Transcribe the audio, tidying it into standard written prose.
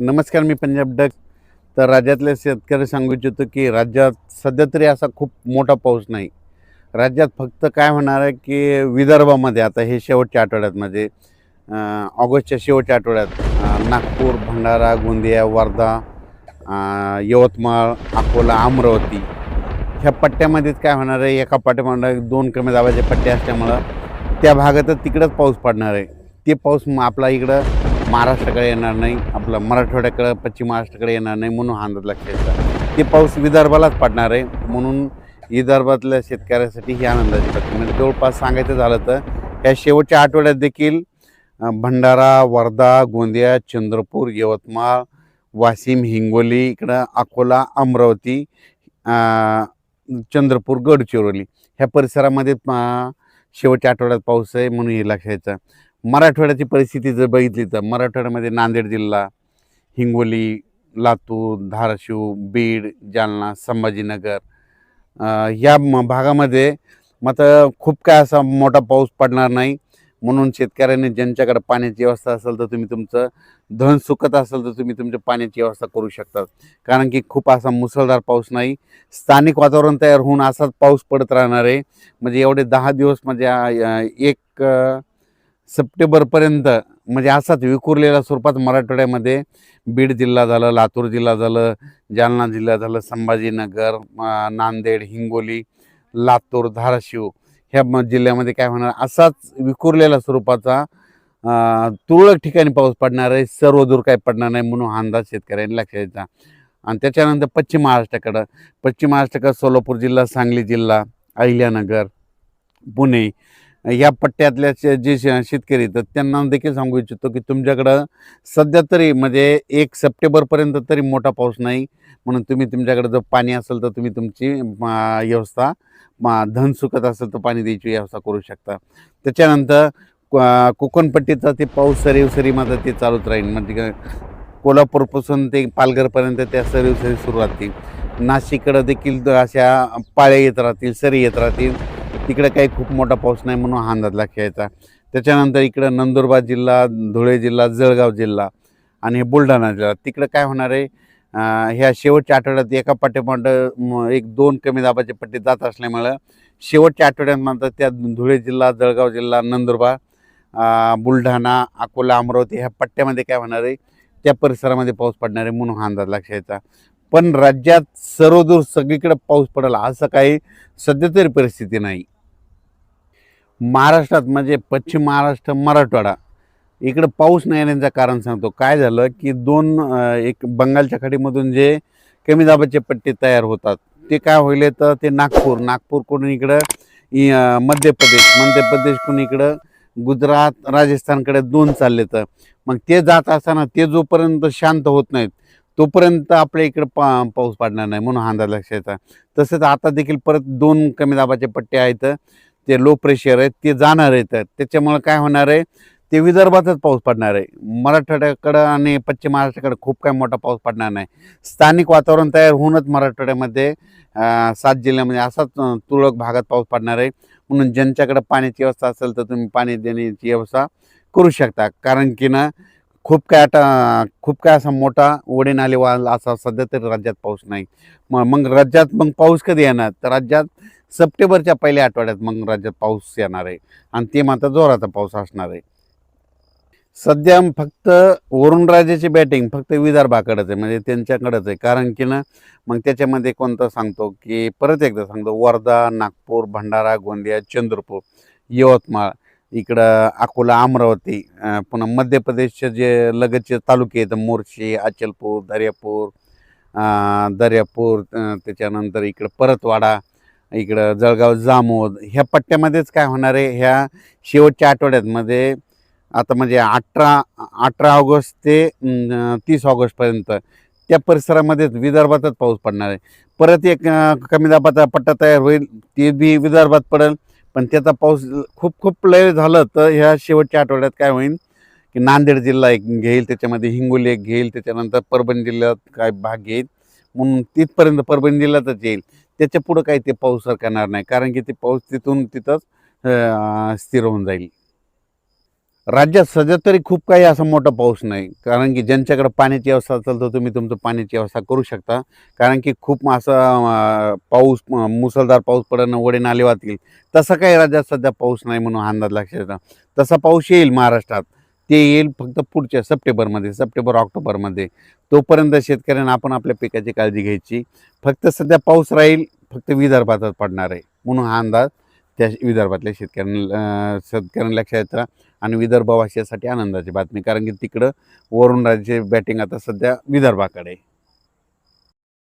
नमस्कार, मी पंजाब डक. तर राज्यातल्या शेतकरी सांगू इच्छितो की राज्यात सध्या तरी असा खूप मोठा पाऊस नाही. राज्यात फक्त काय होणार आहे की विदर्भामध्ये आता हे शेवटच्या आठवड्यात म्हणजे ऑगस्टच्या शेवटच्या आठवड्यात नागपूर, भंडारा, गोंदिया, वर्धा, यवतमाळ, अकोला, अमरावती ह्या पट्ट्यामध्येच काय होणार आहे, एका पाठोपाठ दोन कमी दाबाचे पट्टे असल्यामुळं त्या भागातच तिकडंच पाऊस पडणार आहे. ते पाऊस आपला इकडं महाराष्ट्राकडे येणार नाही, आपलं मराठवाड्याकडं पश्चिम महाराष्ट्राकडे येणार नाही, म्हणून हा अंदाज लक्षात घ्यायचा. ते पाऊस विदर्भालाच पडणार आहे. म्हणून विदर्भातल्या शेतकऱ्यासाठी ही आनंदाची बातमी. म्हणजे जवळपास सांगायचं झालं तर या शेवटच्या आठवड्यात देखील भंडारा, वर्धा, गोंदिया, चंद्रपूर, यवतमाळ, वाशिम, हिंगोली, इकडं अकोला, अमरावती, चंद्रपूर, गडचिरोली ह्या परिसरामध्ये शेवटच्या आठवड्यात पाऊस आहे, म्हणून हे लक्षात घ्यायचं. मराठवाड्याची परिस्थिती जर बघितली तर मराठवाड्यामध्ये नांदेड जिल्हा, हिंगोली, लातूर, धाराशिव, बीड, जालना, संभाजीनगर या भागामध्ये मात्र खूप काय असा मोठा पाऊस पडणार नाही. म्हणून शेतकऱ्यांनी ज्यांच्याकडे पाण्याची व्यवस्था असेल तर तुम्ही तुमचं धन सुकत असेल तर तुम्ही तुमच्या पाण्याची व्यवस्था करू शकता. कारण की खूप असा मुसळधार पाऊस नाही, स्थानिक वातावरण तयार होऊन असाच पाऊस पडत राहणार आहे. म्हणजे एवढे 10 दिवस म्हणजे 1 सप्टेंबरपर्यंत म्हणजे असाच विखुरलेल्या स्वरूपात मराठवाड्यामध्ये बीड जिल्हा झालं, लातूर जिल्हा झालं, जालना जिल्हा झालं, संभाजीनगर, नांदेड, हिंगोली, लातूर, धाराशिव ह्या जिल्ह्यामध्ये काय होणार, असाच विखुरलेल्या स्वरूपाचा तुरळक ठिकाणी पाऊस पडणार आहे. सर्वदूर काय पडणार नाही, म्हणून हा अंदाज शेतकऱ्यांनी लक्षात घ्यायचा. आणि त्याच्यानंतर पश्चिम महाराष्ट्राकडं सोलापूर जिल्हा, सांगली जिल्हा, अहिल्यानगर, पुणे या पट्ट्यातल्या जे शेतकरी तर त्यांना देखील सांगू इच्छितो की तुमच्याकडं सध्या तरी म्हणजे 1 सप्टेंबरपर्यंत तरी मोठा पाऊस नाही. म्हणून तुम्ही तुमच्याकडे जर पाणी असेल तर तुम्ही तुमची व्यवस्था धन सुकत असेल तर पाणी द्यायची व्यवस्था करू शकता. त्याच्यानंतर कोकणपट्टीचा ते पाऊस सरी मात्र ते चालूच राहील. म्हणजे कोल्हापूरपासून ते पालघरपर्यंत त्या सरी सुरू राहतील. नाशिककडं देखील अशा पाळ्या येत राहतील, सरी येत राहतील. तिकडे काही खूप मोठा पाऊस नाही, म्हणून हा अंदाज लक्षात घ्यायचा. त्याच्यानंतर इकडं नंदुरबार जिल्हा, धुळे जिल्हा, जळगाव जिल्हा आणि हे बुलढाणा जिल्हा तिकडे काय होणार आहे, ह्या शेवटच्या आठवड्यात एका पाठोपाठ 1-2 कमी दाबाचे पट्टे जात असल्यामुळं शेवटच्या आठवड्यात मात्र त्या धुळे जिल्हा, जळगाव जिल्हा, नंदुरबार, बुलढाणा, अकोला, अमरावती ह्या पट्ट्यामध्ये काय होणार आहे, त्या परिसरामध्ये पाऊस पडणार आहे, म्हणून हा अंदाज लक्षात घ्यायचा. पण राज्यात सर्वदूर सगळीकडे पाऊस पडेल असं काही सध्या तरी परिस्थिती नाही. महाराष्ट्रात म्हणजे पश्चिम महाराष्ट्र, मराठवाडा इकडं पाऊस नाही येण्याचं कारण सांगतो. काय झालं की एक बंगालच्या खाडीमधून जे कमी दाबाचे पट्टे तयार होतात ते काय होईल तर ते नागपूरकडून इकडं मध्य प्रदेशकडून इकडं गुजरात, राजस्थानकडे 2 चालले. तर मग ते जात असताना ते जोपर्यंत शांत होत नाहीत तोपर्यंत आपल्या इकडं पाऊस पडणार नाही, म्हणून हा अंदाज लक्षात येतात. तसंच आता देखील परत 2 कमी दाबाचे पट्टे आहेत, ते लो प्रेशर आहेत, ते जाणार आहेत. त्याच्यामुळं काय होणार आहे, ते विदर्भातच पाऊस पडणार आहे. मराठवाड्याकडं आणि पश्चिम महाराष्ट्राकडे खूप काही मोठा पाऊस पडणार नाही. स्थानिक वातावरण तयार होऊनच मराठवाड्यामध्ये 7 जिल्ह्यामध्ये असाच तुरळक भागात पाऊस पडणार आहे. म्हणून ज्यांच्याकडे पाण्याची व्यवस्था असेल तर तुम्ही पाणी देण्याची व्यवस्था करू शकता. कारण की ना खूप काय असा मोठा ओढे नाले असा सध्या तरी राज्यात पाऊस नाही. मग राज्यात पाऊस कधी येणार, तर राज्यात सप्टेंबरच्या पहिल्या आठवड्यात मग राज्यात पाऊस येणार आहे आणि ते मात्र जोराचा पाऊस असणार आहे. सध्या फक्त वरुणराजाची बॅटिंग फक्त विदर्भाकडेच आहे, म्हणजे त्यांच्याकडेच आहे. कारण की ना मग त्याच्यामध्ये कोणतं सांगतो की परत एकदा सांगतो, वर्धा, नागपूर, भंडारा, गोंदिया, चंद्रपूर, यवतमाळ, इकडं अकोला, अमरावती, पुन्हा मध्य प्रदेशचे जे लगतचे तालुके आहेत मोर्शी, अचलपूर, दर्यापूर, त्याच्यानंतर इकडं परतवाडा, इकडं जळगाव, जामोद ह्या पट्ट्यामध्येच काय होणार आहे, ह्या शेवटच्या आठवड्यामध्ये आता म्हणजे 18 ऑगस्ट ते 30 ऑगस्टपर्यंत त्या परिसरामध्येच विदर्भातच पाऊस पडणार आहे. परत एक कमी दाबाचा पट्टा तयार होईल, ते बी विदर्भात पडेल. पण त्याचा पाऊस खूप लय झालं तर ह्या शेवटच्या आठवड्यात काय होईल की नांदेड जिल्हा एक घेईल, त्याच्यामध्ये हिंगोली एक घेईल, त्याच्यानंतर परभणी जिल्ह्यात काय भाग घेईल. म्हणून तिथपर्यंत परभणी जिल्ह्यातच येईल. त्याच्या पुढं काही ते पाऊस सरकणार नाही, कारण की ते पाऊस तिथून तिथंच स्थिर होऊन जाईल. राज्यात सध्या तरी खूप काही असा मोठा पाऊस नाही, कारण की ज्यांच्याकडे पाण्याची व्यवस्था असेल तर तुम्ही तुमचं पाण्याची व्यवस्था करू शकता. कारण की खूप असा पाऊस मुसळधार पाऊस पडणं, ओढे नाले वाहतील, तसा काही राज्यात सध्या पाऊस नाही म्हणून हा अंदाज लक्षात येतो. तसा पाऊस येईल महाराष्ट्रात, ते येईल फक्त पुढच्या सप्टेंबरमध्ये, सप्टेंबर-ऑक्टोबरमध्ये. तोपर्यंत शेतकऱ्यांना आपण आपल्या पिकाची काळजी घ्यायची. फक्त सध्या पाऊस राहील, फक्त विदर्भातच पडणार आहे म्हणून हा अंदाज त्या विदर्भातल्या शेतकऱ्यांना लक्षात येतं. आणि विदर्भवासियासाठी आनंदाची बातमी, कारण की तिकडं वरुणराजाची बॅटिंग आता सध्या विदर्भाकडे आहे.